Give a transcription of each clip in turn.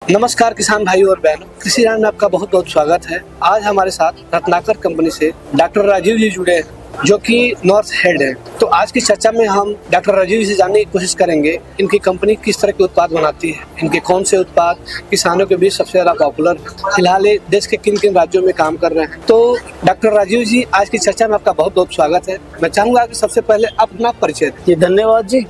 नमस्कार किसान भाई और बहनों, कृषि ज्ञान में आपका बहुत बहुत स्वागत है। आज हमारे साथ रत्नाकर कंपनी से डॉक्टर राजीव जी जुड़े हैं, जो कि नॉर्थ हेड है। तो आज की चर्चा में हम डॉक्टर राजीव जी से जानने की कोशिश करेंगे इनकी कंपनी किस तरह के उत्पाद बनाती है, इनके कौन से उत्पाद किसानों के बीच सबसे ज्यादा पॉपुलर, फिलहाल ये देश के किन किन राज्यों में काम कर रहे हैं। तो डॉक्टर राजीव जी, आज की चर्चा में आपका बहुत बहुत स्वागत है। मैं चाहूंगा कि सबसे पहले आप अपना परिचय दें। जी धन्यवाद जी।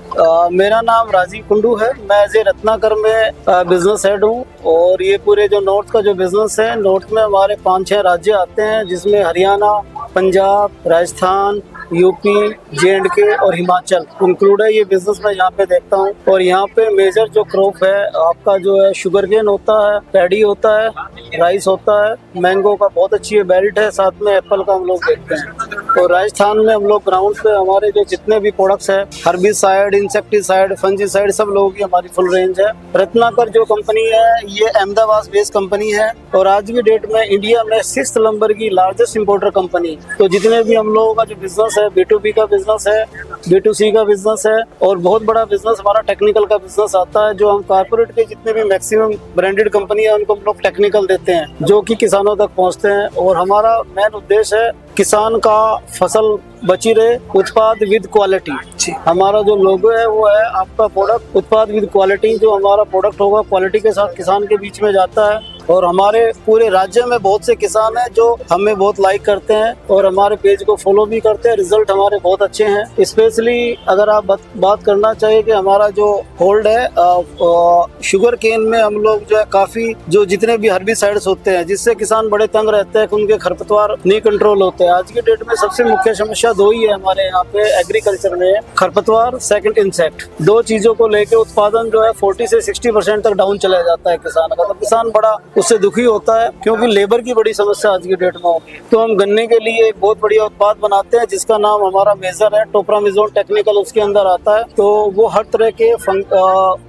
मेरा नाम राजीव कुंडू है। मैं एज ए रत्नाकर में बिजनेस हेड हूँ और ये पूरे जो नॉर्थ का जो बिजनेस है, नॉर्थ में हमारे 5-6 राज्य आते हैं, जिसमें हरियाणा, पंजाब, राजस्थान, यूपी, J&K और हिमाचल इंक्लूड है। ये बिजनेस मैं यहाँ पे देखता हूँ और यहाँ पे मेजर जो क्रॉप है आपका जो है शुगर केन होता है, पैडी होता है, राइस होता है, मैंगो का बहुत अच्छी बेल्ट है, साथ में एप्पल का हम लोग देखते हैं। और राजस्थान में हम लोग ग्राउंड पे हमारे जो जितने भी प्रोडक्ट्स है, हर्बिसाइड, इंसेक्टिसाइड, फंजीसाइड, सब लोगों की हमारी फुल रेंज है। रत्नाकर जो कंपनी है ये अहमदाबाद बेस्ड कंपनी है और आज की डेट में इंडिया में 6th नंबर की लार्जेस्ट इम्पोर्टर कंपनी। तो जितने भी हम लोगों का जो बिजनेस है, B2B का बिजनेस है, B2C का बिजनेस है और बहुत बड़ा बिजनेस हमारा टेक्निकल का बिजनेस आता है, जो हम कारपोरेट के जितने भी मैक्सिमम ब्रांडेड कंपनी है उनको हम लोग टेक्निकल देते हैं, जो कि किसानों तक पहुंचते हैं। और हमारा मेन उद्देश्य है किसान का फसल बची रहे, उत्पाद विद क्वालिटी। हमारा जो लोगो है वो है आपका प्रोडक्ट उत्पाद विद क्वालिटी। जो हमारा प्रोडक्ट होगा क्वालिटी के साथ किसान के बीच में जाता है। और हमारे पूरे राज्य में बहुत से किसान हैं जो हमें बहुत लाइक करते हैं और हमारे पेज को फॉलो भी करते हैं। रिजल्ट हमारे बहुत अच्छे हैं। स्पेशली अगर आप बात करना चाहिए कि हमारा जो होल्ड है शुगर केन में, हम लोग जो है काफी जो जितने भी हर्बिसाइड्स होते हैं जिससे किसान बड़े तंग रहते हैं कि उनके खरपतवार नहीं कंट्रोल होते हैं। आज की डेट में सबसे मुख्य समस्या 2 ही है हमारे यहाँ पे एग्रीकल्चर में, खरपतवार, सेकंड इंसेक्ट। 2 चीजों को लेके उत्पादन जो है 40 से 60% तक डाउन चला जाता है किसान का। तो किसान बड़ा उससे दुखी होता है क्योंकि लेबर की बड़ी समस्या आज की डेट में होगी। तो हम गन्ने के लिए एक बहुत बढ़िया उत्पाद बनाते हैं जिसका नाम हमारा मेजर है, टोप्रामिजोन टेक्निकल उसके अंदर आता है। तो वो हर तरह के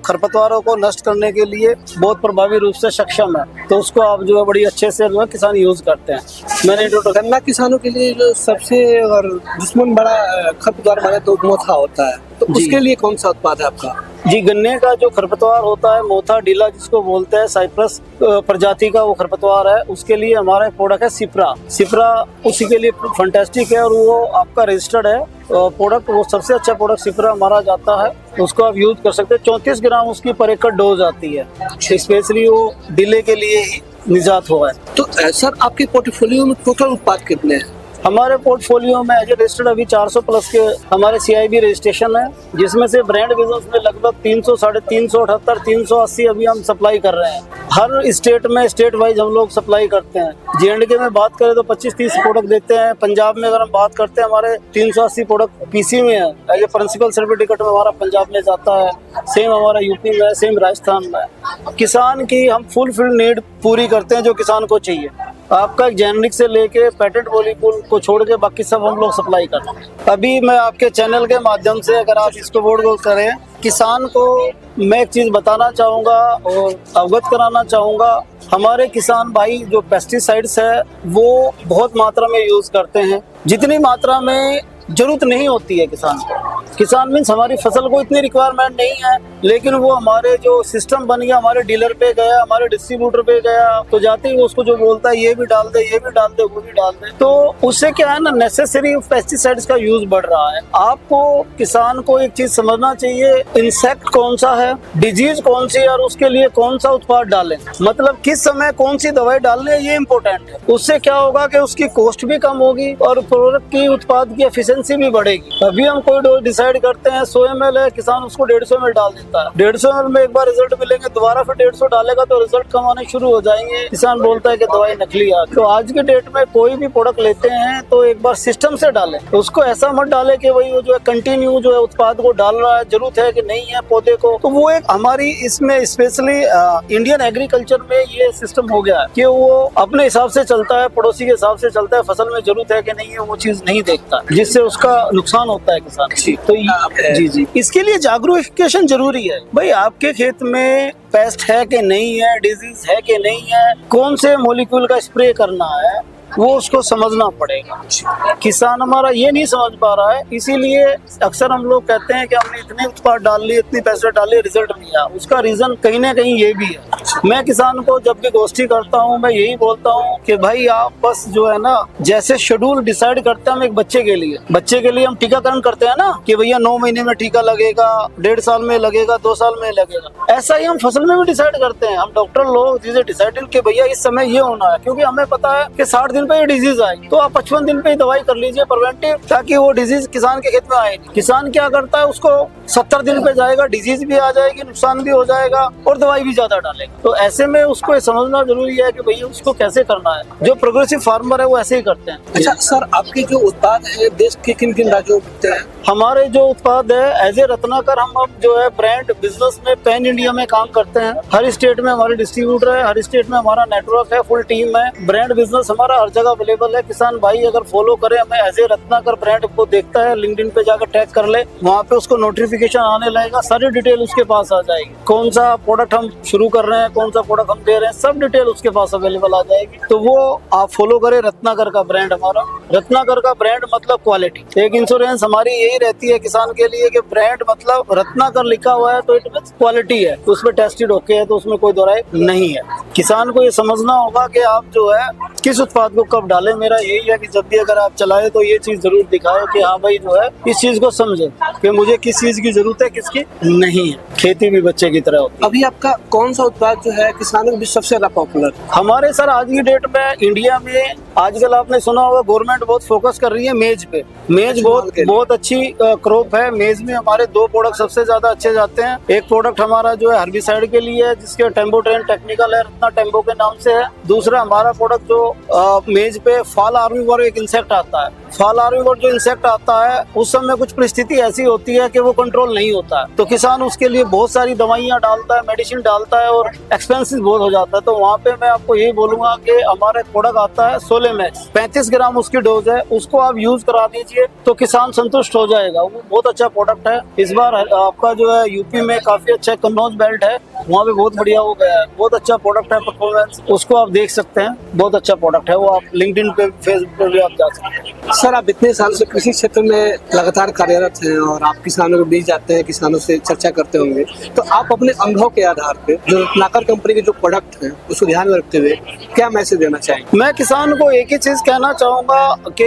खरपतवारों को नष्ट करने के लिए बहुत प्रभावी रूप से सक्षम है। तो उसको आप जो है बड़ी अच्छे से जो है किसान यूज करते हैं। मैंने गन्ना किसानों के लिए जो सबसे अगर दुश्मन बड़ा खरपतवार माने तो मोथा होता है, तो उसके लिए कौन सा उत्पाद है आपका? जी, गन्ने का जो खरपतवार होता है मोथा डीला जिसको बोलते हैं, साइप्रस प्रजाति का वो खरपतवार है, उसके लिए हमारा प्रोडक्ट है सिप्रा उसी के लिए फंटेस्टिक है और वो आपका रजिस्टर्ड है प्रोडक्ट। वो सबसे अच्छा प्रोडक्ट सिप्रा हमारा जाता है, उसको आप यूज कर सकते हैं। 34 ग्राम उसकी पर एकड़ डोज आती है, स्पेशली वो डीले के लिए ही निजात हुआ है। तो सर, आपके पोर्टफोलियो में टोटल उत्पाद कितने हैं? हमारे पोर्टफोलियो में एज रजिस्टर्ड अभी 400 प्लस के हमारे CIB रजिस्ट्रेशन है, जिसमें से ब्रांड बिजनेस में लगभग 300, 378, 380 अभी हम सप्लाई कर रहे हैं। हर स्टेट में स्टेट वाइज हम लोग सप्लाई करते हैं। J&K में बात करें तो 25-30 प्रोडक्ट देते हैं। पंजाब में अगर हम बात करते हैं हमारे 380 प्रोडक्ट PC में है, एज ए प्रिंसिपल सर्टिफिकेट में हमारा पंजाब में जाता है, सेम हमारा यूपी में, सेम राजस्थान में। किसान की हम फुलफिल नीड पूरी करते हैं जो किसान को चाहिए। आपका जेनेरिक से लेके पेटेंट मॉलिक्यूल को छोड़ के बाकी सब हम लोग सप्लाई करते हैं। अभी मैं आपके चैनल के माध्यम से अगर आप इसको बोर्ड करें, किसान को मैं एक चीज बताना चाहूँगा और अवगत कराना चाहूँगा। हमारे किसान भाई जो पेस्टिसाइड्स है वो बहुत मात्रा में यूज करते हैं, जितनी मात्रा में जरूरत नहीं होती है किसान को। किसान मीन्स हमारी फसल को इतनी रिक्वायरमेंट नहीं है, लेकिन वो हमारे जो सिस्टम बन गया, हमारे डीलर पे गया, हमारे डिस्ट्रीब्यूटर पे गया, तो जाते ही वो उसको जो बोलता है ये भी डाल दे, ये भी डाल दे, वो भी डाल दे। तो उससे क्या है ना, नेसेसरी पेस्टिसाइड्स का यूज बढ़ रहा है। आपको किसान को एक चीज समझना चाहिए, इंसेक्ट कौन सा है, डिजीज कौन सी है और उसके लिए कौन सा उत्पाद डालें, मतलब किस समय कौन सी दवाई डालने, ये इम्पोर्टेंट है। उससे क्या होगा कि उसकी कॉस्ट भी कम होगी और प्रोडक्ट की उत्पाद की एफिशिएंसी भी बढ़ेगी। अभी हम कोई डोज डिसाइड करते हैं 100 ml है, किसान उसको 150 ml डाल देता है। 150 ml में एक बार रिजल्ट मिलेंगे, दोबारा फिर 150 डालेगा तो रिजल्ट कम आने शुरू हो जाएंगे। किसान बोलता है कि दवाई नकली आ। तो आज के डेट में कोई भी प्रोडक्ट लेते हैं तो एक बार सिस्टम से डालें, उसको ऐसा मत डाले कि वही जो है कंटिन्यू जो है उत्पाद को डाल रहा है, जरूरत है कि नहीं है पौधे को। तो वो एक हमारी इसमें स्पेशली इंडियन एग्रीकल्चर में ये सिस्टम हो गया है कि वो अपने हिसाब से चलता है, पड़ोसी के हिसाब से चलता है, फसल में जरूरत है कि नहीं है वो चीज नहीं देखता, जिससे उसका नुकसान होता है किसान। तो जी इसके लिए जागरूकता जरूरी है। भाई आपके खेत में पेस्ट है कि नहीं है, डिजीज है कि नहीं है, कौन से मॉलिक्यूल का स्प्रे करना है, वो उसको समझना पड़ेगा। किसान हमारा ये नहीं समझ पा रहा है, इसीलिए अक्सर हम लोग कहते हैं कि हमने इतने उत्पाद डाल लिए, इतनी पैसे डाल लिए, रिजल्ट नहीं आया। उसका रीजन कहीं ना कहीं ये भी है मैं किसान को जब भी गोष्ठी करता हूँ मैं यही बोलता हूँ कि भाई आप बस जो है ना जैसे शेड्यूल डिसाइड करते हैं हम एक बच्चे के लिए हम टीकाकरण करते हैं ना कि भैया 9 महीने में टीका लगेगा, 1.5 साल में लगेगा, 2 साल में लगेगा, ऐसा ही हम फसल में भी डिसाइड करते हैं। हम डॉक्टर लोग चीजें डिसाइड कि भैया इस समय ये होना है, क्योंकि हमें पता है कि 60 दिन पे ये डिजीज आएगी, तो आप 55 दिन पे ही दवाई कर लीजिए प्रिवेंटिव, ताकि वो डिजीज किसान के खेत में आएगी। किसान क्या करता है, उसको 70 दिन पे जाएगा, डिजीज भी आ जाएगी, नुकसान भी हो जाएगा और दवाई भी ज्यादा डालेगा। तो ऐसे में उसको ये समझना जरूरी है कि भैया उसको कैसे करना है। जो प्रोग्रेसिव फार्मर है वो ऐसे ही करते हैं। अच्छा सर, आपके जो उत्पाद है देश के किन किन राज्यों में बिकते हैं? हमारे जो उत्पाद है एज ए रत्नाकर, हम अब जो है ब्रांड बिजनेस में पैन इंडिया में काम करते हैं। हर स्टेट में हमारे डिस्ट्रीब्यूटर है, हर स्टेट में हमारा नेटवर्क है, फुल टीम है। ब्रांड बिजनेस हमारा हर जगह अवेलेबल है। किसान भाई अगर फॉलो करे हमें एज ए रत्नाकर ब्रांड को देखता है, लिंक्डइन पे जाकर टैग कर ले, वहाँ पे उसको नोटिफिकेशन आने लगेगा, सारी डिटेल उसके पास आ जाएगी। कौन सा प्रोडक्ट हम शुरू कर रहे हैं, कौन सा प्रोडक्ट हम दे रहे हैं, सब डिटेल उसके पास अवेलेबल आ जाएगी। तो वो आप फॉलो करें रत्नाकर का ब्रांड। हमारा रत्नाकर का ब्रांड मतलब क्वालिटी। एक इंश्योरेंस हमारी यही रहती है किसान के लिए कि ब्रांड मतलब रत्नाकर लिखा हुआ है तो इट मींस क्वालिटी है, तो उसमें टेस्टेड ओके है, तो उसमें कोई दो राय नहीं है। किसान को ये समझना होगा कि आप जो है किस उत्पाद को कब डालें। मेरा यही है कि जब भी अगर आप चलाए तो ये चीज जरूर दिखाए कि हाँ भाई जो है इस चीज को समझे कि मुझे किस चीज की जरूरत है, किसकी नहीं है। खेती भी बच्चे की तरह होती है। अभी आपका कौन सा उत्पाद जो है किसानों के बीच सबसे ज्यादा पॉपुलर? हमारे सर आज की डेट में इंडिया में आजकल आपने सुना होगा गवर्नमेंट बहुत फोकस कर रही है मेज पे। मेज बहुत अच्छी क्रॉप है। मेज में हमारे 2 प्रोडक्ट सबसे ज्यादा अच्छे जाते हैं। एक प्रोडक्ट हमारा जो है हर्बिसाइड के लिए है, जिसके टेम्बो ट्रेन टेक्निकल है, रत्ना टेम्बो के नाम से है। दूसरा हमारा प्रोडक्ट जो मेज पे फॉल आर्मीवर्म एक इंसेक्ट आता है। फॉल आर्मीवर्म जो इंसेक्ट आता है उस समय कुछ परिस्थिति ऐसी होती है कि वो कंट्रोल नहीं होता है, तो किसान उसके लिए बहुत सारी दवाइयाँ डालता है, मेडिसिन डालता है और एक्सपेंसिव बहुत हो जाता है। तो वहाँ पे मैं आपको यही बोलूंगा कि हमारा प्रोडक्ट आता है सोलेमैक्स, 35 ग्राम उसकी डोज है, उसको आप यूज करा दीजिए तो किसान संतुष्ट हो जाएगा। वो बहुत अच्छा प्रोडक्ट है। इस बार आपका जो है यूपी में काफी अच्छा कन्नौज बेल्ट है, वहाँ पे बहुत बढ़िया हो गया है। बहुत अच्छा प्रोडक्ट है, परफॉर्मेंस उसको आप देख सकते हैं, बहुत अच्छा प्रोडक्ट है। वो आप लिंक्डइन पे, फेसबुक पे भी आप जा सकते हैं। सर, आप इतने साल से कृषि क्षेत्र में लगातार कार्यरत हैं और आप किसानों के बीच जाते हैं, किसानों से चर्चा करते होंगे, तो आप अपने अनुभव के आधार पे जो रत्नाकर कंपनी के जो प्रोडक्ट हैं उसको ध्यान में रखते हुए क्या मैसेज देना चाहेंगे? मैं किसान को एक ही चीज कहना चाहूंगा कि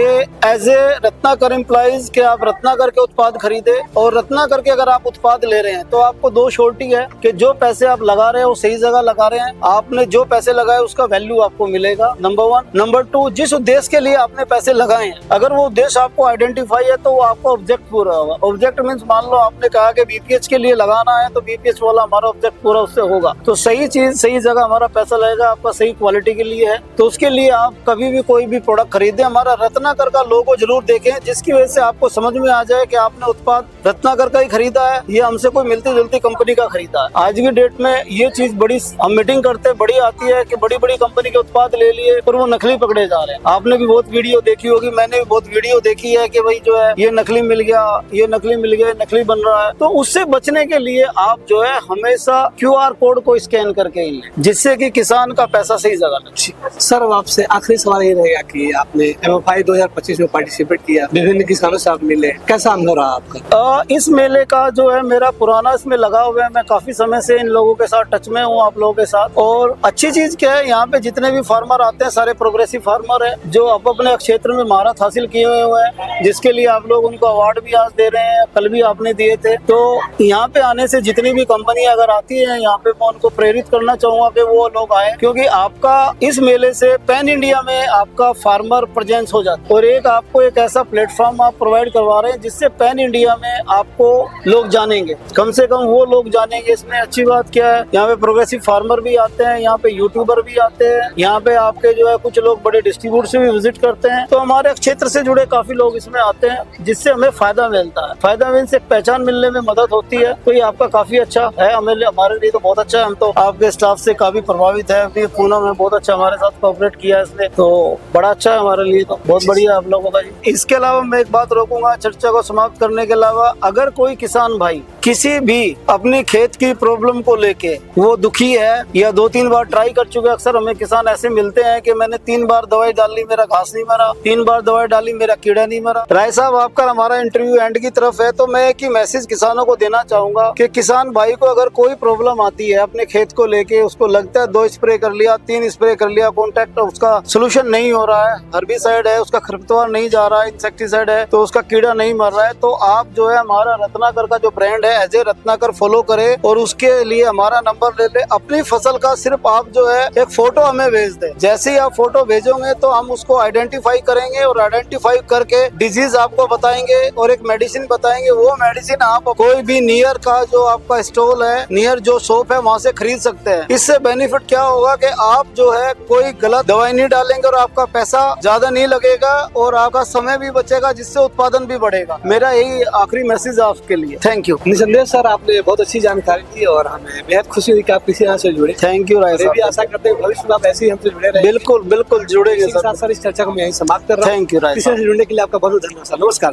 एज ए रत्नाकर एम्प्लॉइज कि आप रत्नाकर के उत्पाद खरीदे, और रत्नाकर के अगर आप उत्पाद ले रहे हैं तो आपको 2 श्योरिटी है कि जो पैसे आप लगा रहे हैं वो सही जगह लगा रहे हैं, आपने जो पैसे लगाए उसका वैल्यू आपको मिलेगा, नंबर 1। नंबर 2, जिस उद्देश्य के लिए आपने पैसे लगाए हैं अगर वो उद्देश्य आपको आइडेंटिफाई है तो वो आपका ऑब्जेक्ट पूरा होगा। ऑब्जेक्ट मीन्स मान लो आपने कहा कि बीपीएच के लिए लगाना है तो बीपीएच वाला हमारा ऑब्जेक्ट पूरा उससे होगा, तो सही चीज सही जगह हमारा पैसा लगेगा, आपका सही क्वालिटी के लिए है। तो उसके लिए आप कभी भी कोई भी प्रोडक्ट खरीदे हमारा रत्नाकर का लोगो जरूर देखें, जिसकी वजह से आपको समझ में आ जाए कि आपने उत्पाद रत्नाकर का ही खरीदा है, ये हमसे कोई मिलती जुलती कंपनी का खरीदा है। आज की डेट में ये चीज बड़ी हम मीटिंग करते हैं, बड़ी आती है कि बड़ी बड़ी कंपनी के उत्पाद ले लिए और वो नकली पकड़े जा रहे हैं। आपने भी बहुत वीडियो देखी होगी, मैंने भी बहुत वीडियो देखी है कि भाई जो है ये नकली मिल गया, ये नकली मिल गया, नकली बन रहा है। तो उससे बचने के लिए आप जो है हमेशा QR कोड को स्कैन करके ही लें, जिससे कि किसान का पैसा सही जगह लगे। सर, अब आपसे आखिरी सवाल ये रहेगा कि आपने MFI 2025 में पार्टिसिपेट किया, विभिन्न किसानों से आप मिले, कैसा अनुभव रहा आपका? इस मेले का जो है मेरा पुराना इसमें लगा हुआ है, मैं काफी समय से इन लोगों के साथ टच में हूँ, आप लोगों के साथ। और अच्छी चीज क्या है, यहाँ पे जितने भी फार्मर आते हैं सारे प्रोग्रेसिव फार्मर है जो अब अपने क्षेत्र में महारत हासिल किए हुए हैं, जिसके लिए आप लोग उनको अवार्ड भी आज दे रहे हैं, कल भी आपने दिए थे। तो यहाँ पे आने से जितनी भी कंपनी अगर आती है यहाँ पे मैं उनको प्रेरित करना चाहूंगा कि वो लोग आए, क्योंकि आपका इस मेले से पैन इंडिया में आपका फार्मर प्रेजेंस हो जाता है और एक आपको एक ऐसा प्लेटफॉर्म आप प्रोवाइड करवा रहे हैं जिससे पैन इंडिया में आपको लोग जानेंगे, कम से कम वो लोग जानेंगे। इसमें अच्छी बात क्या है, यहाँ पे प्रोग्रेसिव फार्मर भी आते हैं, यहाँ पे यूट्यूबर भी आते हैं, यहाँ पे आपके जो है कुछ लोग बड़े डिस्ट्रीब्यूटर से भी विजिट करते हैं। तो हमारे क्षेत्र से जुड़े काफी लोग इसमें आते हैं, जिससे हमें फायदा मिलता है। फायदा मीन से पहचान मिलने में मदद होती है। तो ये आपका काफी अच्छा है, हमारे लिए तो बहुत अच्छा है। हम तो आपके स्टाफ से काफी प्रभावित है। अभी पूना में बहुत अच्छा हमारे साथ कोऑपरेट किया है इसने, तो बड़ा अच्छा है हमारे लिए, तो बहुत बढ़िया आप लोगों का। इसके अलावा मैं एक बात रोकूंगा चर्चा को समाप्त करने के अलावा, अगर कोई किसान भाई किसी भी अपनी खेत की प्रॉब्लम को लेके वो दुखी है या 2-3 बार ट्राई कर चुके, अक्सर हमें किसान ऐसे मिलते हैं कि मैंने 3 बार दवाई डाल ली, मेरा घास नहीं मरा, 3 बार दवाई डाली माली मेरा कीड़ा नहीं मरा। राय साहब, आपका हमारा इंटरव्यू एंड की तरफ है, तो मैं एक ही मैसेज किसानों को देना चाहूंगा कि किसान भाई को अगर कोई प्रॉब्लम आती है अपने खेत को लेके, उसको लगता है 2 स्प्रे कर लिया, 3 स्प्रे कर लिया, कॉन्टैक्ट उसका सोल्यूशन नहीं हो रहा है, हर्बिसाइड है उसका खरपतवार नहीं जा रहा है, इंसेक्टिसाइड है तो उसका कीड़ा नहीं मर रहा है, तो आप जो है हमारा रत्नाकर का जो ब्रांड है एज ए रत्नाकर फॉलो करे और उसके लिए हमारा नंबर ले ले। अपनी फसल का सिर्फ आप जो है एक फोटो हमें भेज दे, जैसे ही आप फोटो भेजोगे तो हम उसको आइडेंटिफाई करेंगे और आइडेंटिफाई करके डिजीज आपको बताएंगे और एक मेडिसिन बताएंगे। वो मेडिसिन आप कोई भी नियर का जो आपका स्टॉल है, नियर जो शॉप है, वहाँ से खरीद सकते हैं। इससे बेनिफिट क्या होगा कि आप जो है कोई गलत दवाई नहीं डालेंगे और आपका पैसा ज्यादा नहीं लगेगा और आपका समय भी बचेगा, जिससे उत्पादन भी बढ़ेगा। मेरा यही आखिरी मैसेज है आपके लिए। Thank you. निसंदेह सर, आपने बहुत अच्छी जानकारी दी और हमें बेहद खुशी हुई कि आप कृषि से जुड़े। थैंक यू राय मैं भी साहब। आशा करते हैं भविष्य में आप ऐसे ही हमसे जुड़े रहें। बिल्कुल बिल्कुल जुड़ेंगे इसी के साथ सर। सर इस चर्चा को मैं यहीं समाप्त कर रहा हूँ। थैंक यू राय कृषि साहब। से जुड़ने के लिए आपका बहुत बहुत धन्यवाद सर। नमस्कार।